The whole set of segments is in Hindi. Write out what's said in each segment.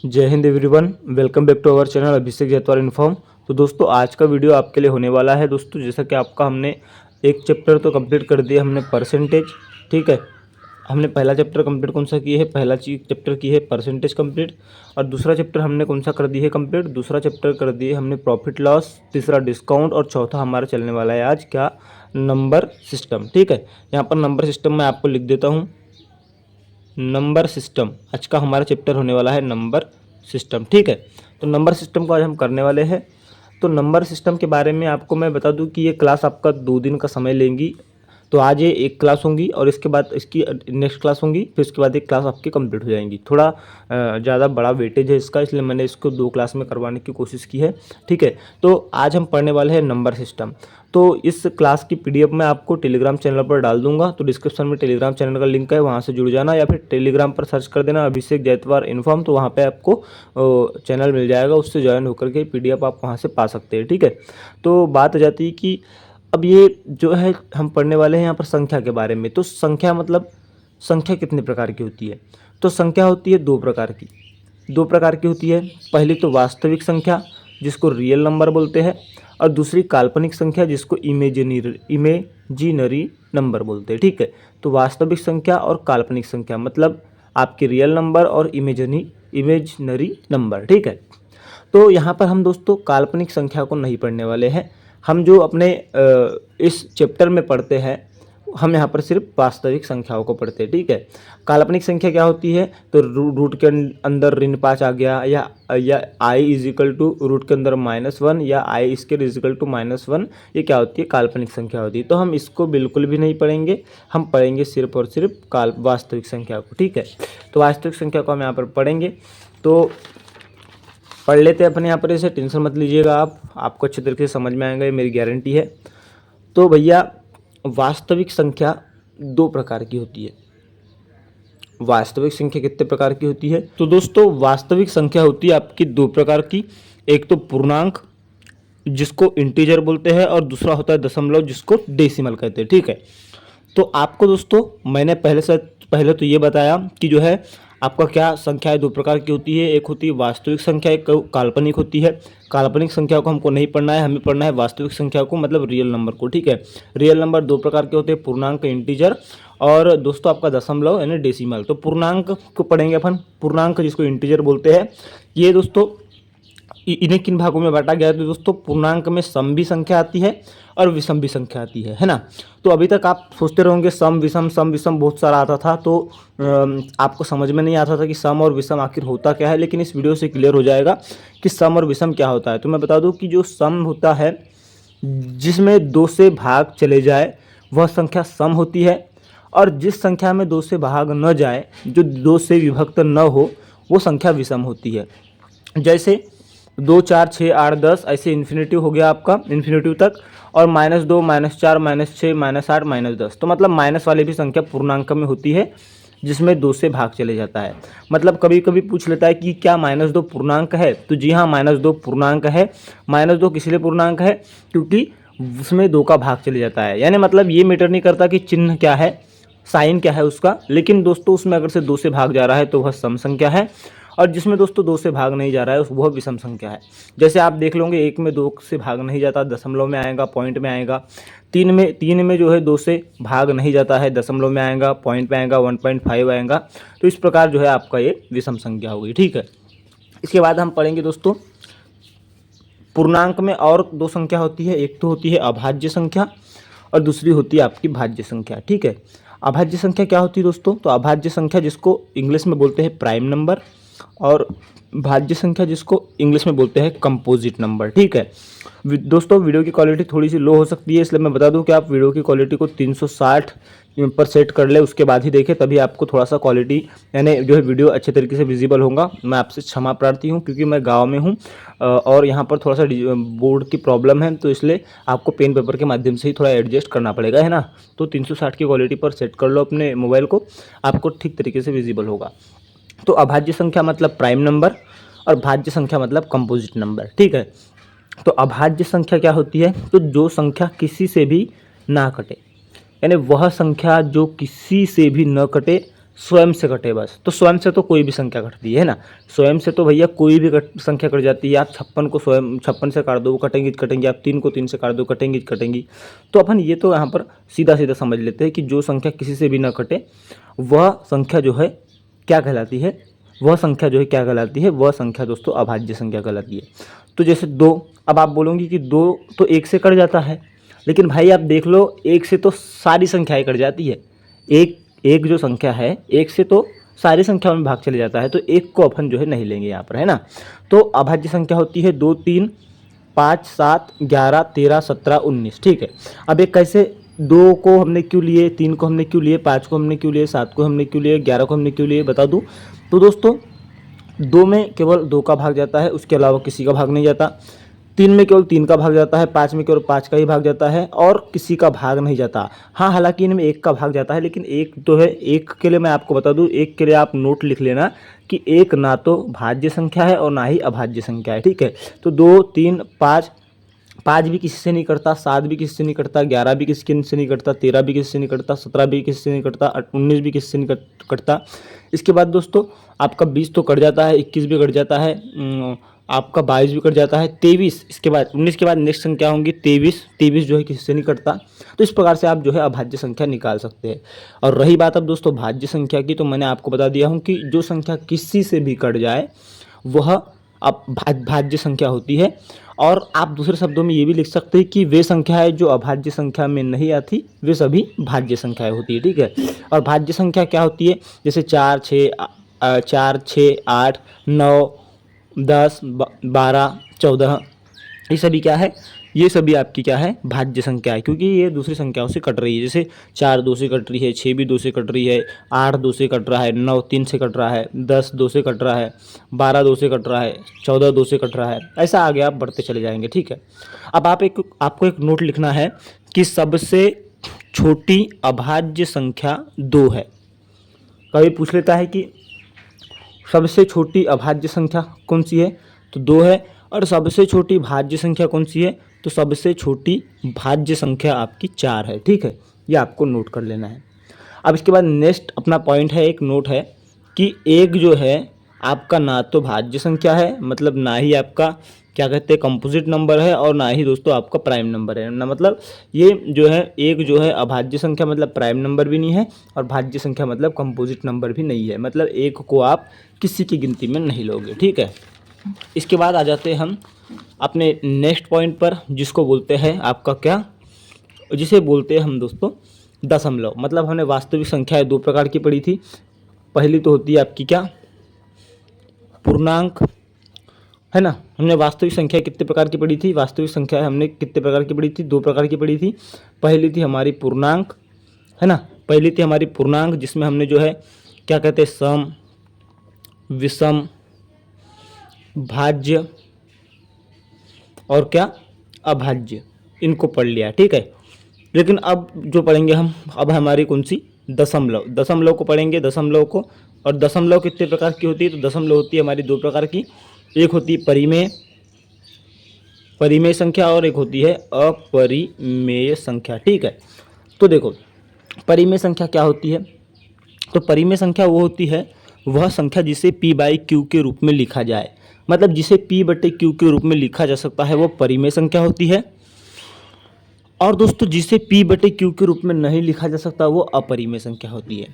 जय Hind everyone, welcome back to our channel Abhishek Jaitwar inform. तो दोस्तों आज का वीडियो आपके लिए होने वाला है। दोस्तों जैसा कि आपका हमने एक चैप्टर तो कंप्लीट कर दिया हमने परसेंटेज, ठीक है। हमने पहला चैप्टर कंप्लीट कौन सा किया है, पहला चैप्टर की है परसेंटेज कंप्लीट, और दूसरा चैप्टर हमने कौन सा कर दिया है कंप्लीट, दूसरा चैप्टर कर दिए हमने प्रॉफिट लॉस, तीसरा डिस्काउंट, और चौथा हमारा चलने वाला है आज क्या, नंबर सिस्टम, ठीक है। यहाँ पर नंबर सिस्टम मैं आपको लिख देता हूँ, नंबर सिस्टम आज का हमारा चैप्टर होने वाला है नंबर सिस्टम, ठीक है। तो नंबर सिस्टम को आज हम करने वाले हैं। तो नंबर सिस्टम के बारे में आपको मैं बता दूं कि ये क्लास आपका 2 दिन का समय लेंगी। तो आज ये एक क्लास होंगी और इसके बाद इसकी नेक्स्ट क्लास होंगी, फिर उसके बाद एक क्लास आपकी कंप्लीट हो जाएंगी। थोड़ा ज़्यादा बड़ा वेटेज है इसका, इसलिए मैंने इसको 2 क्लास में करवाने की कोशिश की है, ठीक है। तो आज हम पढ़ने वाले हैं नंबर सिस्टम। तो इस क्लास की पीडीएफ मैं आपको टेलीग्राम चैनल पर डाल दूंगा, तो डिस्क्रिप्शन में टेलीग्राम चैनल का लिंक है, वहाँ से जुड़ जाना, या फिर टेलीग्राम पर सर्च कर देना अभिषेक जयतवार इन्फॉर्म, तो वहाँ पे आपको चैनल मिल जाएगा, उससे ज्वाइन होकर के पीडीएफ आप वहाँ से पा सकते हैं, ठीक है। तो बात आ जाती है कि अब ये जो है हम पढ़ने वाले हैं यहाँ पर संख्या के बारे में। तो संख्या मतलब संख्या कितने प्रकार की होती है, तो संख्या होती है 2 प्रकार की, 2 प्रकार की होती है। पहली तो वास्तविक संख्या जिसको रियल नंबर बोलते हैं, और दूसरी काल्पनिक संख्या जिसको इमेजिनरी नंबर बोलते हैं, ठीक है। तो वास्तविक संख्या और काल्पनिक संख्या मतलब आपके रियल नंबर और इमेजिनरी नंबर, ठीक है। तो यहाँ पर हम दोस्तों काल्पनिक संख्या को नहीं पढ़ने वाले हैं। हम जो अपने इस चैप्टर में पढ़ते हैं, हम यहाँ पर सिर्फ वास्तविक संख्याओं को पढ़ते हैं, ठीक है। काल्पनिक संख्या क्या होती है, तो रूट के अंदर ऋण 5 आ गया, या I is equal to root के अंदर -1, या आई स्क्वायर इज इक्वल टू -1, ये क्या होती है, काल्पनिक संख्या होती है। तो हम इसको बिल्कुल भी नहीं पढ़ेंगे, हम पढ़ेंगे सिर्फ और सिर्फ वास्तविक संख्या को, ठीक है। तो वास्तविक संख्या को हम यहाँ पर पढ़ेंगे। तो पढ़ लेते हैं अपने यहाँ पर, इसे टेंशन मत लीजिएगा, आपको अच्छे तरीके से समझ में आएगा, ये मेरी गारंटी है। तो भैया वास्तविक संख्या 2 प्रकार की होती है। वास्तविक संख्या कितने प्रकार की होती है, तो दोस्तों वास्तविक संख्या होती है आपकी 2 प्रकार की। एक तो पूर्णांक जिसको इंटीजर बोलते हैं, और दूसरा होता है दशमलव जिसको डेसिमल कहते हैं, ठीक है। तो आपको दोस्तों मैंने पहले तो ये बताया कि जो है आपका क्या संख्याएं 2 प्रकार की होती है, एक होती है वास्तविक संख्या, एक काल्पनिक होती है। काल्पनिक संख्या को हमको नहीं पढ़ना है, हमें पढ़ना है वास्तविक संख्या को, मतलब रियल नंबर को, ठीक है। रियल नंबर 2 प्रकार के होते हैं, पूर्णांक इंटीजर, और दोस्तों आपका दशमलव यानी डेसिमल। तो पूर्णांक को पढ़ेंगे अपन, पूर्णांक जिसको इंटीजर बोलते हैं। ये दोस्तों इन्हें किन भागों में बांटा गया है, तो दोस्तों पूर्णांक में सम भी संख्या आती है और विषम भी संख्या आती है ना। तो अभी तक आप सोचते रहोगे सम विषम बहुत सारा आता था, तो आपको समझ में नहीं आता था कि सम और विषम आखिर होता क्या है, लेकिन इस वीडियो से क्लियर हो जाएगा कि सम और विषम क्या होता है। तो मैं बता दूं कि जो सम होता है जिसमें 2 से भाग चले जाए वह संख्या सम होती है, और जिस संख्या में 2 से भाग न जाए, जो 2 से विभक्त न हो, वो संख्या विषम होती है। जैसे 2, 4, 6, 8, 10 ऐसे इन्फिनेटिव हो गया आपका, इन्फिनेटिव तक, और -2, -4, -6, -8, -10। तो मतलब माइनस वाली भी संख्या पूर्णांक में होती है जिसमें 2 से भाग चले जाता है। मतलब कभी कभी पूछ लेता है कि क्या -2 पूर्णांक है, तो जी हाँ, -2 पूर्णांक है। -2 किस लिए पूर्णांक है, क्योंकि उसमें 2 का भाग चले जाता है। यानी मतलब ये मैटर नहीं करता कि चिन्ह क्या है, साइन क्या है उसका, लेकिन दोस्तों उसमें अगर से 2 से भाग जा रहा है तो वह सम संख्या है, और जिसमें दोस्तों 2 से भाग नहीं जा रहा है वह विषम संख्या है। जैसे आप देख लोगे, 1 में 2 से भाग नहीं जाता, दशमलव में आएगा, पॉइंट में आएगा। 3 में जो है 2 से भाग नहीं जाता है, दशमलव में आएगा, पॉइंट में आएगा, 1.5 आएगा। तो इस प्रकार जो है आपका ये विषम संख्या होगी, ठीक है। इसके बाद हम पढ़ेंगे दोस्तों पूर्णांक में और 2 संख्या होती है, एक तो होती है अभाज्य संख्या और दूसरी होती है आपकी भाज्य संख्या, ठीक है। अभाज्य संख्या क्या होती है दोस्तों, तो अभाज्य संख्या जिसको इंग्लिश में बोलते हैं प्राइम नंबर, और भाज्य संख्या जिसको इंग्लिश में बोलते हैं कंपोजिट नंबर, ठीक है। दोस्तों वीडियो की क्वालिटी थोड़ी सी लो हो सकती है, इसलिए मैं बता दूं कि आप वीडियो की क्वालिटी को 360 पर सेट कर ले, उसके बाद ही देखें, तभी आपको थोड़ा सा क्वालिटी यानी जो है वीडियो अच्छे तरीके से विजिबल होगा। मैं आपसे क्षमा प्रार्थी हूं, क्योंकि मैं गांव में हूं और यहाँ पर थोड़ा सा बोर्ड की प्रॉब्लम है, तो इसलिए आपको पेन पेपर के माध्यम से ही थोड़ा एडजस्ट करना पड़ेगा, है ना। तो 360 की क्वालिटी पर सेट कर लो अपने मोबाइल को, आपको ठीक तरीके से विजिबल होगा। तो अभाज्य संख्या मतलब प्राइम नंबर, और भाज्य संख्या मतलब कंपोजिट नंबर, ठीक है। तो अभाज्य संख्या क्या होती है, तो जो संख्या किसी से भी ना कटे, यानी वह संख्या जो किसी से भी न कटे, स्वयं से कटे बस। तो स्वयं से तो कोई भी संख्या कटती है ना, स्वयं से तो भैया कोई भी संख्या कट जाती है। आप 56 को स्वयं 56 से काट दो वो कटेंगी कटेंगी, आप 3 को 3 से काट दो कटेंगी कटेंगी। तो अपन ये तो यहाँ पर सीधा सीधा समझ लेते हैं कि जो संख्या किसी से भी ना कटे वह संख्या जो है क्या कहलाती है, वह संख्या जो है क्या कहलाती है, वह संख्या दोस्तों अभाज्य संख्या कहलाती है। तो जैसे 2, अब आप बोलोगे कि 2 तो 1 से कट जाता है, लेकिन भाई आप देख लो 1 से तो सारी संख्याएं कट जाती है। एक जो संख्या है 1 से तो सारी संख्याओं में भाग चले जाता है, तो 1 को अपन जो है नहीं लेंगे यहाँ पर, है ना। तो अभाज्य संख्या होती है 2, 3, 5, 7, 11, 13, 17, 19। ठीक है, अब एक कैसे 2 को हमने क्यों लिए, 3 को हमने क्यों लिए, 5 को हमने क्यों लिए, 7 को हमने क्यों लिए, 11 को हमने क्यों लिए, बता दूँ। तो दोस्तों 2 में केवल 2 का भाग जाता है, उसके अलावा किसी का भाग नहीं जाता। 3 में केवल 3 का भाग जाता है, 5 में केवल 5 का ही भाग जाता है और किसी का भाग नहीं जाता। हाँ, हालांकि इनमें 1 का भाग जाता है, लेकिन 1 तो है। 1 के लिए मैं आपको बता दूं, 1 के लिए आप नोट लिख लेना कि 1 ना तो भाज्य संख्या है और ना ही अभाज्य संख्या है। ठीक है, तो 2, 3, 5 भी किसी से नहीं कटता, 7 भी किसी से नहीं कटता, 11 भी किसी से नहीं कटता, 13 भी किसी से नहीं कटता, 17 भी किसी से नहीं कटता, 19 भी किसी से नहीं कटता। इसके बाद दोस्तों आपका 20 तो कट जाता है, 21 भी कट जाता है, आपका 22 भी कट जाता है, 23, इसके बाद 19 के बाद नेक्स्ट संख्या होंगी 23 जो है किसी से नहीं कटता। तो इस प्रकार से आप जो है अभाज्य संख्या निकाल सकते हैं। और रही बात अब दोस्तों भाज्य संख्या की, तो मैंने आपको बता दिया हूँ कि जो संख्या किसी से भी कट जाए वह अब भाज्य संख्या होती है। और आप दूसरे शब्दों में ये भी लिख सकते हैं कि वे संख्याएं जो अभाज्य संख्या में नहीं आती वे सभी भाज्य संख्याएं होती है। ठीक है, और भाज्य संख्या क्या होती है, जैसे 4, 6, 8, 9, 10, 12, 14, ये सभी क्या है, ये सभी आपकी क्या है, भाज्य संख्या है, क्योंकि ये दूसरी संख्याओं से कट रही है। जैसे 4 2 से कट रही है, 6 भी 2 से कट रही है, 8 2 से कट रहा है, 9 3 से कट रहा है, 10 2 से कट रहा है, 12 2 से कट रहा है, 14 2 से कट रहा है। ऐसा आगे आप बढ़ते चले जाएंगे। ठीक है, अब आपको एक नोट लिखना है कि सबसे छोटी अभाज्य संख्या 2 है। कभी पूछ लेता है कि सबसे छोटी अभाज्य संख्या कौन सी है, तो 2 है। और सबसे छोटी भाज्य संख्या कौन सी है, तो सबसे छोटी भाज्य संख्या आपकी 4 है। ठीक है, ये आपको नोट कर लेना है। अब इसके बाद नेक्स्ट अपना पॉइंट है, एक नोट है कि एक जो है आपका ना तो भाज्य संख्या है, मतलब ना ही आपका क्या कहते हैं कंपोजिट नंबर है, और ना ही दोस्तों आपका प्राइम नंबर है ना। मतलब ये जो है एक जो है अभाज्य संख्या मतलब प्राइम नंबर भी नहीं है, और भाज्य संख्या मतलब कंपोजिट नंबर भी नहीं है। मतलब एक को आप किसी की गिनती में नहीं लोगे। ठीक है, इसके बाद आ जाते हैं हम अपने नेक्स्ट पॉइंट पर, जिसको बोलते हैं आपका क्या, जिसे बोलते हैं हम दोस्तों दशमलव। मतलब हमने वास्तविक संख्याएं 2 प्रकार की पढ़ी थी। पहली तो होती है आपकी क्या, पूर्णांक, है ना। हमने वास्तविक संख्या कितने प्रकार की पढ़ी थी, वास्तविक संख्या हमने कितने प्रकार की पढ़ी थी, 2 प्रकार की पढ़ी थी। पहली थी हमारी पूर्णांक, है ना, पहली थी हमारी पूर्णांक, जिसमें हमने जो है क्या कहते हैं सम, विषम, भाज्य और क्या अभाज्य, इनको पढ़ लिया। ठीक है, लेकिन अब जो पढ़ेंगे हम, अब हमारी कौन सी, दशमलव। दशमलव को पढ़ेंगे, दशमलव को। और दशमलव कितने प्रकार की होती है, तो दशमलव होती है हमारी 2 प्रकार की। एक होती है परिमेय संख्या और एक होती है अपरिमेय संख्या। ठीक है, तो देखो परिमेय संख्या क्या होती है, तो परिमेय संख्या वो होती है वह संख्या जिसे p/q के रूप में लिखा जाए। मतलब जिसे p/q के रूप में लिखा जा सकता है वो परिमेय संख्या होती है। और दोस्तों जिसे p/q के रूप में नहीं लिखा जा सकता वो अपरिमेय संख्या होती है।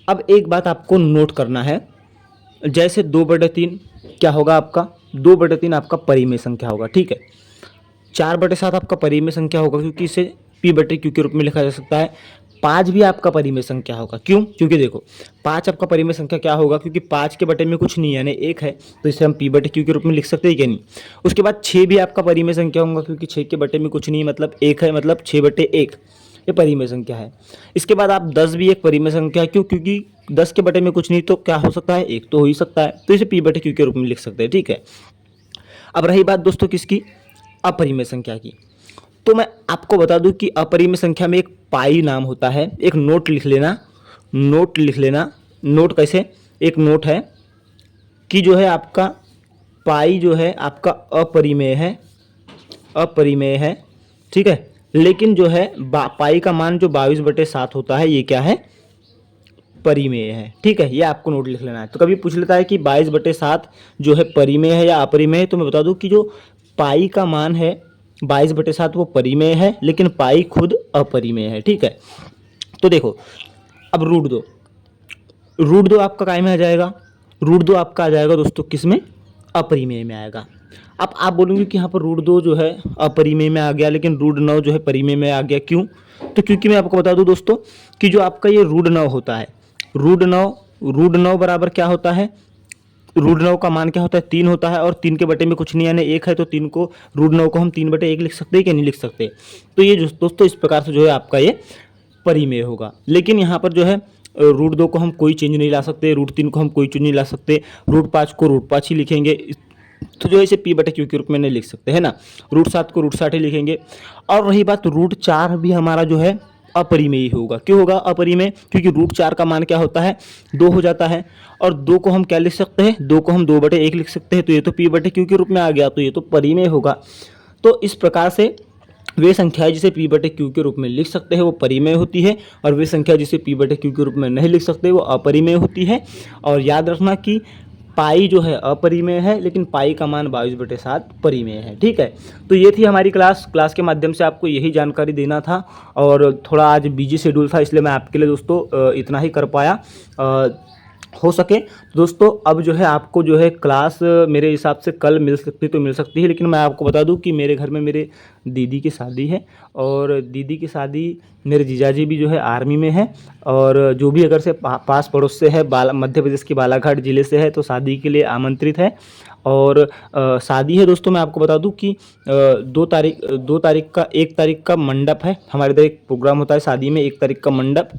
अब एक बात आपको नोट करना है, जैसे 2/3 क्या होगा आपका, 2/3 आपका परिमेय संख्या होगा। ठीक है, 4/7 आपका परिमेय संख्या होगा, क्योंकि इसे p/q के रूप में लिखा जा सकता है। 5 भी आपका परिमेय संख्या होगा। क्यों, क्योंकि देखो 5 आपका परिमेय संख्या क्या होगा, क्योंकि 5 के बटे में कुछ नहीं है यानी 1 है, तो इसे हम p/q के रूप में लिख सकते हैं क्या, नहीं। उसके बाद 6 भी आपका परिमेय संख्या होगा, क्योंकि 6 के बटे में कुछ नहीं मतलब 1 है, मतलब 6/1 ये परिमेय संख्या है। इसके बाद आप 10 भी एक परिमेय संख्या है। क्यों, क्योंकि 10 के बटे में कुछ नहीं तो क्या हो सकता है, 1 तो हो ही सकता है, तो इसे p/q के रूप में लिख सकते हैं। ठीक है, अब रही बात दोस्तों किसकी, अपरिमेय संख्या की। तो मैं आपको बता दूं कि अपरिमेय संख्या में एक पाई नाम होता है। एक नोट लिख लेना, नोट लिख लेना। नोट कैसे, एक नोट है कि जो है आपका पाई जो है आपका अपरिमेय है, अपरिमेय है। ठीक है, लेकिन जो है पाई का मान जो 22/7 होता है ये क्या है, परिमेय है। ठीक है, ये आपको नोट लिख लेना है। तो कभी पूछ लेता है कि 22/7 जो है परिमेय है या अपरिमेय है, तो मैं बता दूं कि जो पाई का मान है 22/7 वो परिमेय है, लेकिन पाई खुद अपरिमेय है। ठीक है, तो देखो अब रूट 2 आपका काय में आ जाएगा, रूट 2 आपका आ जाएगा दोस्तों किस में, अपरिमेय में आएगा। अब आप बोलेंगे कि यहाँ पर रूट 2 जो है अपरिमेय में आ गया, लेकिन रूट 9 जो है परिमेय में आ गया, क्यों? तो क्योंकि मैं आपको बता दूं दोस्तों कि जो आपका ये रूट 9 होता है, रूट 9 बराबर क्या होता है, रूट 9 का मान क्या होता है, 3 होता है, और 3 के बटे में कुछ नहीं आने 1 है, तो 3 को रूट 9 को हम 3/1 लिख सकते हैं कि नहीं लिख सकते। तो ये दोस्तों इस प्रकार से जो है आपका ये परिमेय होगा। लेकिन यहाँ पर जो है रूट 2 को हम कोई चेंज नहीं ला सकते, रूट 3 को हम कोई चेंज नहीं ला सकते, रूट 5 को रूट 5 ही लिखेंगे, तो जो इसे P/Q के रूप में नहीं लिख सकते, है ना। रूट 7 को रूट 60 ही लिखेंगे। और रही बात रूट 4 भी हमारा जो है अपरिमेय होगा। क्यों होगा अपरिमेय? क्योंकि रूट 4 का मान क्या होता है, 2 हो जाता है, और 2 को हम क्या लिख सकते हैं, 2 को हम 2/1 लिख सकते हैं, तो ये तो P/Q के रूप में आ गया, तो ये तो परिमेय होगा। तो इस प्रकार से वे संख्याएं जिसे P/Q के रूप में लिख सकते हैं वो परिमेय होती है, और वे संख्या जिसे P/Q के रूप में नहीं लिख सकते वो अपरिमेय होती है। और याद रखना कि पाई जो है अपरिमेय है, लेकिन पाई का मान 22/7 परिमेय है। ठीक है, तो ये थी हमारी क्लास के माध्यम से आपको यही जानकारी देना था, और थोड़ा आज बिजी शेड्यूल था, इसलिए मैं आपके लिए दोस्तों इतना ही कर पाया। हो सके दोस्तों अब जो है आपको जो है क्लास मेरे हिसाब से कल मिल सकती तो मिल सकती है, लेकिन मैं आपको बता दूं कि मेरे घर में मेरे दीदी की शादी है, और दीदी की शादी मेरे जीजाजी भी जो है आर्मी में है, और जो भी अगर से पास पड़ोस से है, मध्य प्रदेश के बालाघाट ज़िले से है, तो शादी के लिए आमंत्रित है। और शादी है दोस्तों, मैं आपको बता दूं कि 1 तारीख का मंडप है, हमारे इधर एक प्रोग्राम होता है शादी में, 1 तारीख का मंडप,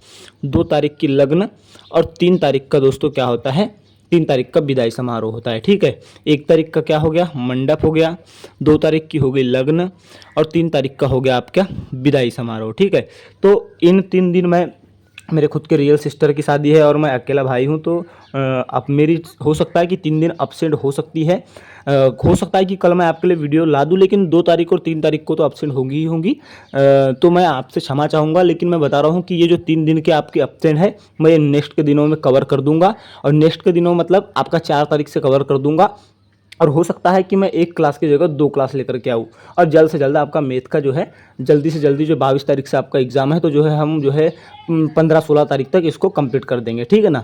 2 तारीख की लग्न, और 3 तारीख का दोस्तों क्या होता है, 3 तारीख का विदाई समारोह होता है। ठीक है, 1 तारीख का क्या हो गया, मंडप हो गया, 2 तारीख की हो गई लग्न, और 3 तारीख का हो गया आपका विदाई समारोह। ठीक है, तो इन 3 दिन में मेरे खुद के रियल सिस्टर की शादी है, और मैं अकेला भाई हूँ, तो अब मेरी हो सकता है कि 3 दिन अपसेंट हो सकती है। हो सकता है कि कल मैं आपके लिए वीडियो ला दूं, लेकिन 2 तारीख और 3 तारीख को तो अपसेंट होगी ही होंगी। तो मैं आपसे क्षमा चाहूँगा, लेकिन मैं बता रहा हूँ कि ये जो 3 दिन के आपके अपसेंट है, मैं ये नेक्स्ट के दिनों में कवर कर दूंगा, और नेक्स्ट के दिनों मतलब आपका 4 तारीख से कवर कर दूंगा। और हो सकता है कि मैं 1 क्लास की जगह 2 क्लास लेकर के आऊँ, और जल्द से जल्द आपका मैथ का जो है जल्दी से जल्दी, जो 22 तारीख से आपका एग्ज़ाम है, तो जो है हम जो है 15-16 तारीख तक इसको कंप्लीट कर देंगे। ठीक है ना,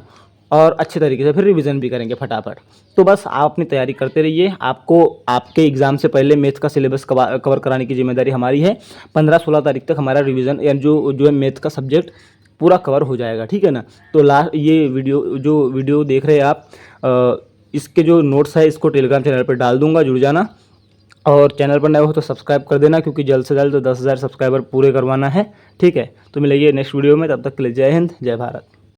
और अच्छे तरीके से फिर रिवीजन भी करेंगे फटाफट। तो बस आप अपनी तैयारी करते रहिए, आपको आपके एग्ज़ाम से पहले मैथ का सिलेबस कवर कराने की जिम्मेदारी हमारी है। 15-16 तारीख तक हमारा रिवीजन या जो है मैथ का सब्जेक्ट पूरा कवर हो जाएगा। ठीक है ना, तो ये वीडियो देख रहे हैं आप, इसके जो नोट्स है इसको टेलीग्राम चैनल पर डाल दूंगा, जुड़ जाना, और चैनल पर नए हो तो सब्सक्राइब कर देना, क्योंकि जल्द से जल्द 10,000 सब्सक्राइबर पूरे करवाना है। ठीक है, तो मिलेंगे नेक्स्ट वीडियो में, तब तक के लिए जय हिंद, जय भारत।